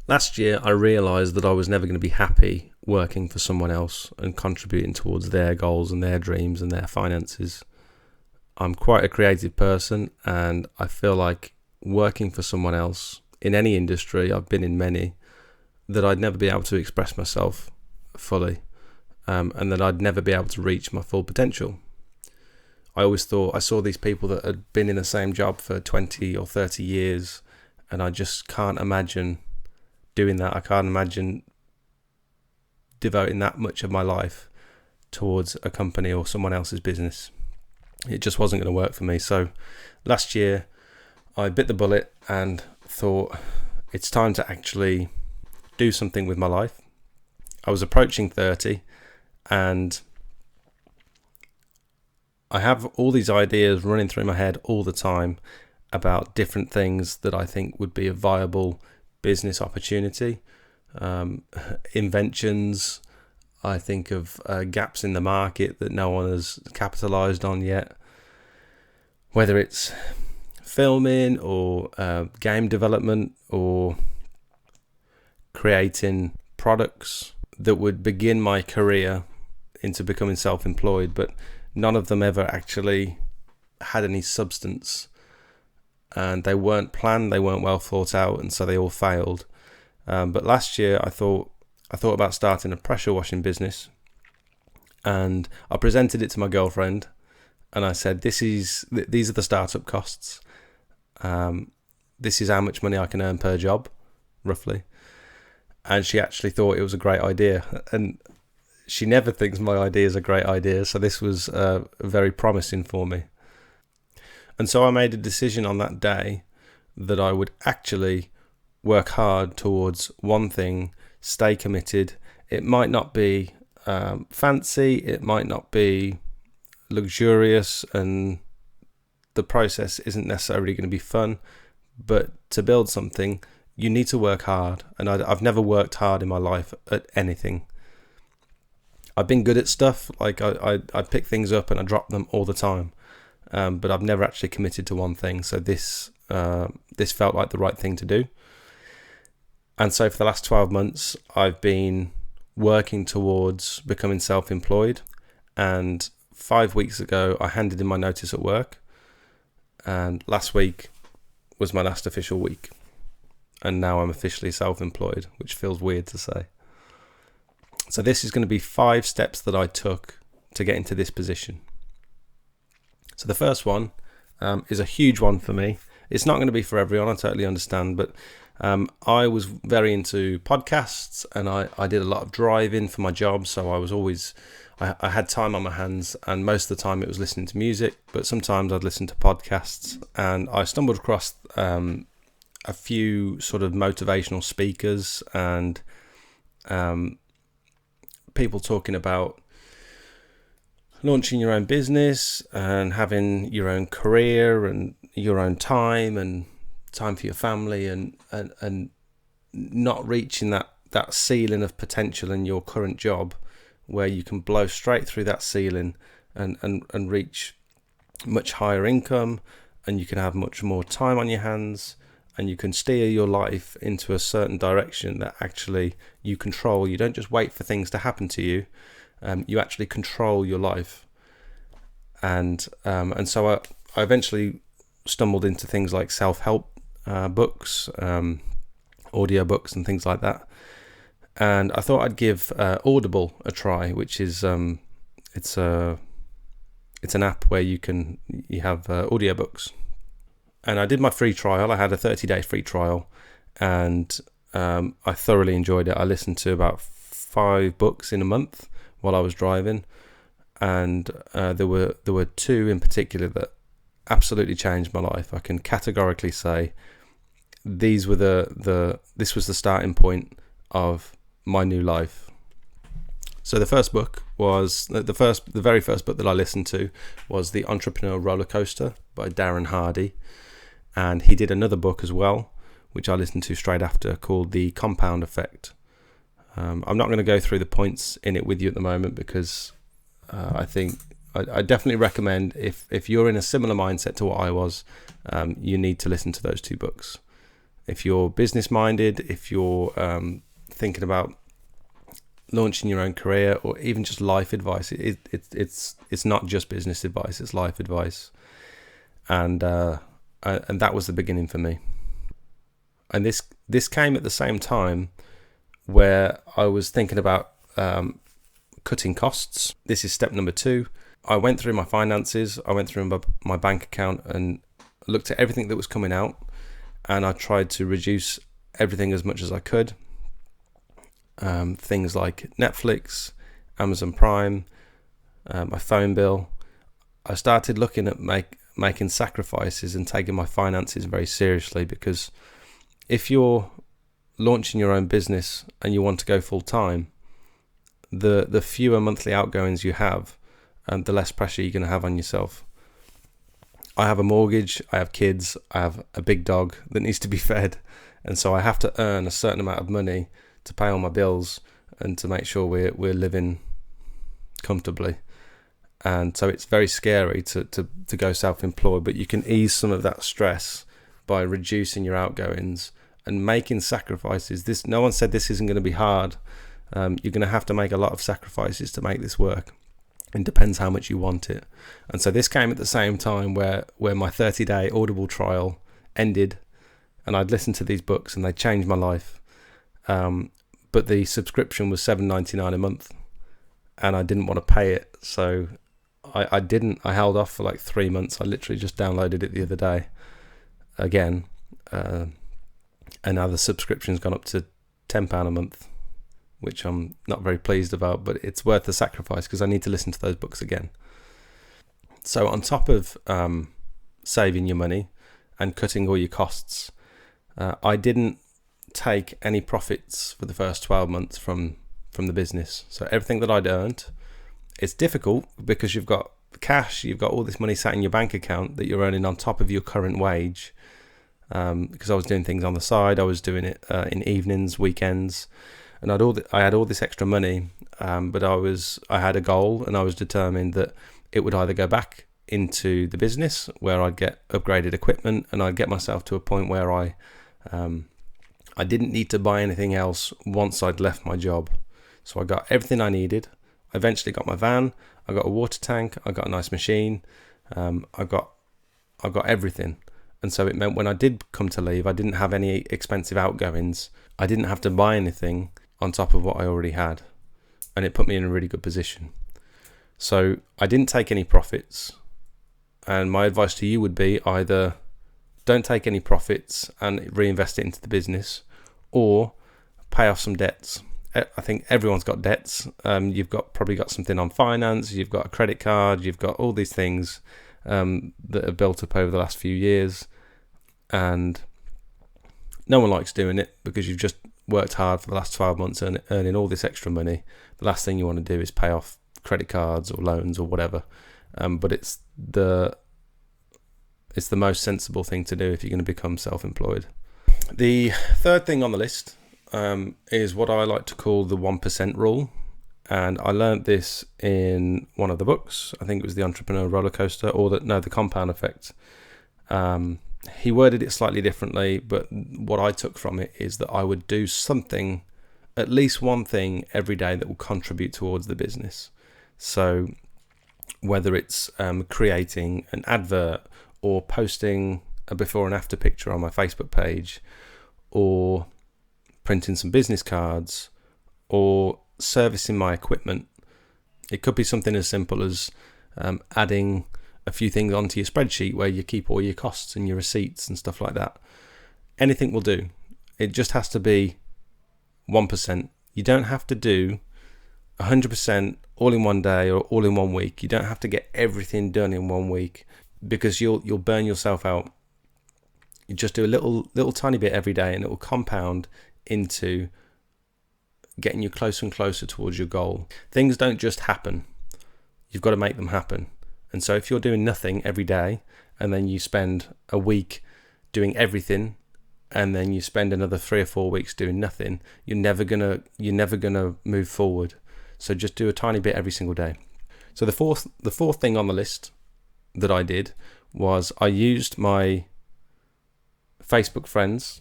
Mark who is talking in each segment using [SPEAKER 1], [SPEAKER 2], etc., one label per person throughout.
[SPEAKER 1] Last year, I realised that I was never going to be happy working for someone else and contributing towards their goals and their dreams and their finances. I'm quite a creative person, and I feel like working for someone else in any industry, I've been in many, that I'd never be able to express myself fully, and that I'd never be able to reach my full potential. I always thought I saw these people that had been in the same job for 20 or 30 years, and I just can't imagine doing that. I can't imagine devoting that much of my life towards a company or someone else's business. It just wasn't going to work for me. So last year I bit the bullet and thought it's time to actually do something with my life. I was approaching 30 and I have all these ideas running through my head all the time about different things that I think would be a viable business opportunity, inventions. I think of gaps in the market that no one has capitalized on yet, whether it's filming or game development or creating products that would begin my career into becoming self-employed, but none of them ever actually had any substance, and they weren't planned, they weren't well thought out, and so they all failed. But last year I thought about starting a pressure washing business, and I presented it to my girlfriend, and I said, these are the startup costs. This is how much money I can earn per job, roughly. And she actually thought it was a great idea, and she never thinks my ideas are great ideas, so this was very promising for me. And so I made a decision on that day that I would actually work hard towards one thing, stay committed. It might not be fancy, it might not be luxurious, and the process isn't necessarily going to be fun, but to build something, you need to work hard. And I've never worked hard in my life at anything. I've been good at stuff, like I pick things up and I drop them all the time, but I've never actually committed to one thing. So this felt like the right thing to do. And so for the last 12 months, I've been working towards becoming self-employed. And 5 weeks ago, I handed in my notice at work. And last week was my last official week. And now I'm officially self-employed, which feels weird to say. So this is going to be 5 steps that I took to get into this position. So the first one is a huge one for me. It's not going to be for everyone, I totally understand, but I was very into podcasts, and I did a lot of driving for my job, so I had time on my hands, and most of the time it was listening to music, but sometimes I'd listen to podcasts, and I stumbled across a few sort of motivational speakers and people talking about launching your own business and having your own career and your own time and time for your family, and not reaching that ceiling of potential in your current job where you can blow straight through that ceiling and reach much higher income, and you can have much more time on your hands, and you can steer your life into a certain direction that actually you control. You don't just wait for things to happen to you. You actually control your life. And so I eventually stumbled into things like self-help books, audio books and things like that. And I thought I'd give Audible a try, which is it's an app where you have audiobooks. And I did my free trial. I had a 30-day free trial, and I thoroughly enjoyed it. I listened to about 5 books in a month while I was driving, and there were 2 in particular that absolutely changed my life. I can categorically say this was the starting point of my new life. So the first book was the very first book that I listened to was The Entrepreneur Roller Coaster by Darren Hardy. And he did another book as well, which I listened to straight after, called The Compound Effect. I'm not going to go through the points in it with you at the moment, because I think I definitely recommend, if you're in a similar mindset to what I was, you need to listen to those 2 books. If you're business minded, if you're thinking about launching your own career, or even just life advice, it's not just business advice, it's life advice. And that was the beginning for me. And this came at the same time where I was thinking about cutting costs. This is step number 2. I went through my finances, I went through my bank account and looked at everything that was coming out, and I tried to reduce everything as much as I could. Things like Netflix, Amazon Prime, my phone bill. I started looking at making sacrifices and taking my finances very seriously, because if you're launching your own business and you want to go full time, the fewer monthly outgoings you have, the less pressure you're going to have on yourself. I have a mortgage, I have kids, I have a big dog that needs to be fed, and so I have to earn a certain amount of money to pay all my bills and to make sure we're living comfortably. And so it's very scary to go self-employed, but you can ease some of that stress by reducing your outgoings and making sacrifices. No one said this isn't going to be hard. You're going to have to make a lot of sacrifices to make this work. It depends how much you want it. And so this came at the same time where my 30-day Audible trial ended, and I'd listened to these books and they changed my life. But the subscription was $7.99 a month, and I didn't want to pay it, so I didn't. I held off for like 3 months. I literally just downloaded it the other day again, and now the subscription's gone up to £10 a month, which I'm not very pleased about, but it's worth the sacrifice because I need to listen to those books again. So on top of saving your money and cutting all your costs, I didn't take any profits for the first 12 months from the business. So everything that I'd earned, it's difficult because you've got cash, you've got all this money sat in your bank account that you're earning on top of your current wage. Because I was doing things on the side, I was doing it in evenings, weekends, and I had all this extra money, but I had a goal, and I was determined that it would either go back into the business where I'd get upgraded equipment and I'd get myself to a point where I didn't need to buy anything else once I'd left my job. So I got everything I needed. I eventually got my van, I got a water tank, I got a nice machine, I got everything. And so it meant when I did come to leave, I didn't have any expensive outgoings. I didn't have to buy anything on top of what I already had. And it put me in a really good position. So I didn't take any profits. And my advice to you would be either don't take any profits and reinvest it into the business, or pay off some debts. I think everyone's got debts. You've probably got something on finance, you've got a credit card, you've got all these things that have built up over the last few years. And no one likes doing it because you've just worked hard for the last 12 months earning all this extra money. The last thing you want to do is pay off credit cards or loans or whatever. But it's the most sensible thing to do if you're going to become self-employed. The third thing on the list is what I like to call the 1% rule. And I learned this in one of the books. I think it was The Entrepreneur Roller Coaster, or the Compound Effect. He worded it slightly differently, but what I took from it is that I would do something, at least one thing every day that will contribute towards the business. So whether it's creating an advert, or posting a before and after picture on my Facebook page, or printing some business cards, or servicing my equipment. It could be something as simple as adding a few things onto your spreadsheet where you keep all your costs and your receipts and stuff like that. Anything will do. It just has to be 1%. You don't have to do 100% all in one day or all in 1 week. You don't have to get everything done in 1 week, because you'll burn yourself out. You just do a little tiny bit every day, and it will compound into getting you closer and closer towards your goal. Things don't just happen. You've got to make them happen. And so if you're doing nothing every day, and then you spend a week doing everything, and then you spend another 3 or 4 weeks doing nothing, you're never gonna move forward. So just do a tiny bit every single day. So the fourth thing on the list that I did was I used my Facebook friends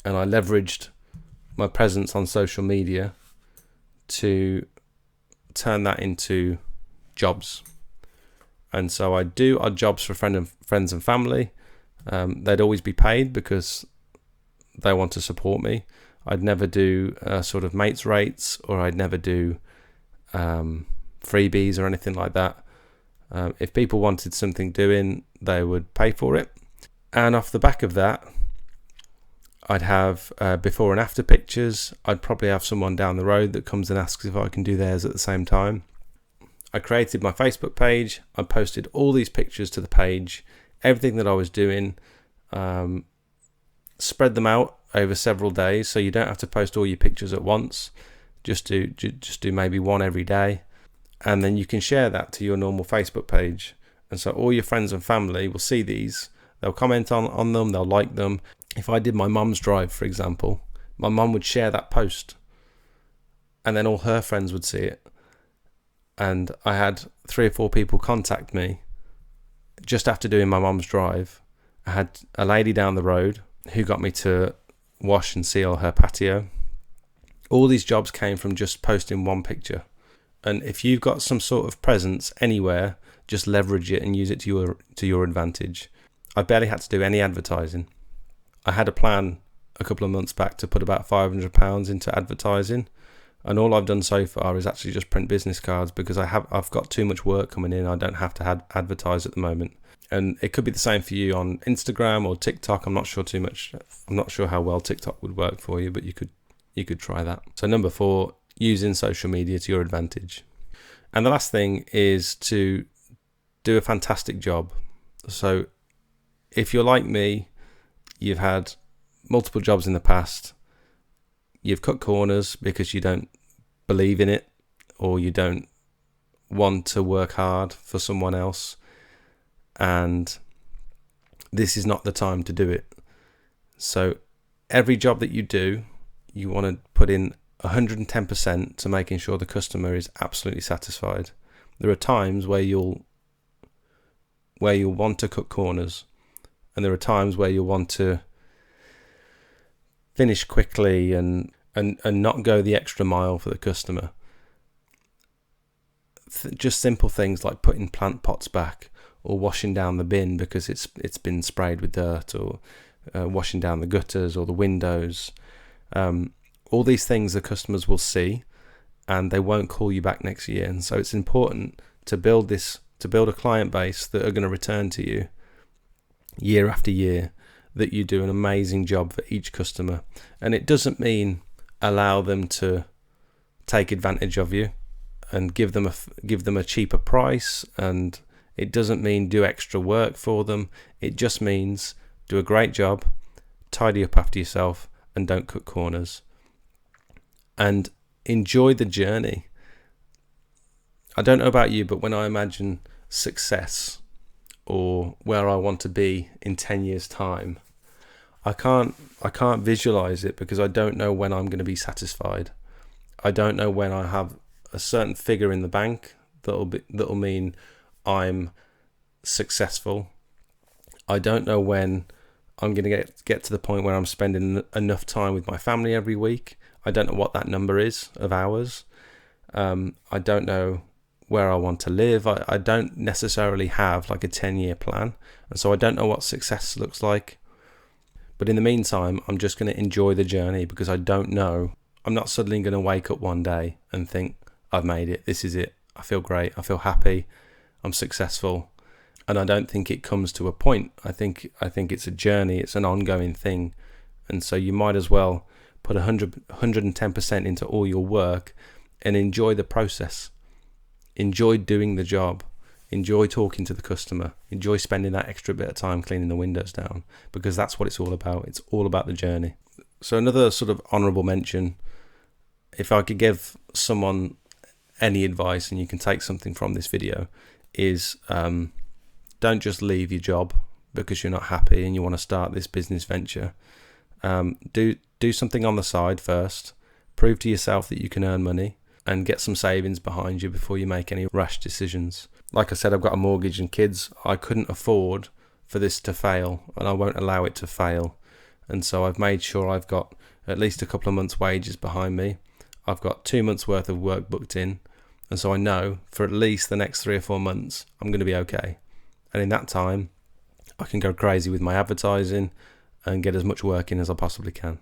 [SPEAKER 1] and I leveraged my presence on social media to turn that into jobs. And so I do odd jobs for friends and family. They'd always be paid because they want to support me. I'd never do sort of mates rates, or I'd never do freebies or anything like that. If people wanted something doing, they would pay for it. And off the back of that, I'd have before and after pictures. I'd probably have someone down the road that comes and asks if I can do theirs at the same time. I created my Facebook page. I posted all these pictures to the page, everything that I was doing, spread them out over several days, so you don't have to post all your pictures at once. Just do maybe one every day, and then you can share that to your normal Facebook page. And so all your friends and family will see these. They'll comment on them, they'll like them. If I did my mum's drive, for example, my mum would share that post, and then all her friends would see it. And I had 3 or 4 people contact me just after doing my mum's drive. I had a lady down the road who got me to wash and seal her patio. All these jobs came from just posting one picture. And if you've got some sort of presence anywhere, just leverage it and use it to your advantage. I barely had to do any advertising. I had a plan a couple of months back to put about £500 into advertising, and all I've done so far is actually just print business cards, because I've got too much work coming in. I don't have to advertise at the moment. And it could be the same for you on Instagram or TikTok. I'm not sure too much. I'm not sure how well TikTok would work for you, but you could try that. So number 4, using social media to your advantage. And the last thing is to do a fantastic job. So if you're like me, you've had multiple jobs in the past, you've cut corners because you don't believe in it, or you don't want to work hard for someone else, and this is not the time to do it. So every job that you do, you want to put in 110% to making sure the customer is absolutely satisfied. There are times where you'll want to cut corners, and there are times where you'll want to finish quickly and not go the extra mile for the customer. Just simple things like putting plant pots back, or washing down the bin because it's been sprayed with dirt, or washing down the gutters or the windows. All these things the customers will see, and they won't call you back next year. And so it's important to build a client base that are going to return to you year after year, that you do an amazing job for each customer. And it doesn't mean allow them to take advantage of you and give them a cheaper price, and it doesn't mean do extra work for them. It just means do a great job, tidy up after yourself, and don't cut corners. And enjoy the journey. I don't know about you, but when I imagine success, or where I want to be in 10 years' time, I can't visualize it, because I don't know when I'm going to be satisfied. I don't know when I have a certain figure in the bank that'll mean I'm successful. I don't know when I'm going to get to the point where I'm spending enough time with my family every week. I don't know what that number is of hours. I don't know where I want to live. I don't necessarily have like a 10-year plan, and so I don't know what success looks like. But in the meantime, I'm just going to enjoy the journey, because I don't know. I'm not suddenly going to wake up one day and think, I've made it, this is it, I feel great, I feel happy, I'm successful. And I don't think it comes to a point. I think it's a journey, it's an ongoing thing. And so you might as well put 110% into all your work and enjoy the process. Enjoy doing the job. Enjoy talking to the customer. Enjoy spending that extra bit of time cleaning the windows down, because that's what it's all about. It's all about the journey. So another sort of honourable mention, if I could give someone any advice, and you can take something from this video, is don't just leave your job because you're not happy and you want to start this business venture. Do something on the side first. Prove to yourself that you can earn money, and get some savings behind you before you make any rash decisions. Like I said, I've got a mortgage and kids. I couldn't afford for this to fail, and I won't allow it to fail. And so I've made sure I've got at least a couple of months' wages behind me. I've got 2 months worth of work booked in. And so I know for at least the next 3 or 4 months, I'm going to be okay. And in that time, I can go crazy with my advertising and get as much work in as I possibly can.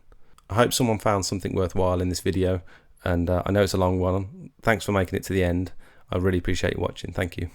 [SPEAKER 1] I hope someone found something worthwhile in this video. And I know it's a long one. Thanks for making it to the end. I really appreciate you watching. Thank you.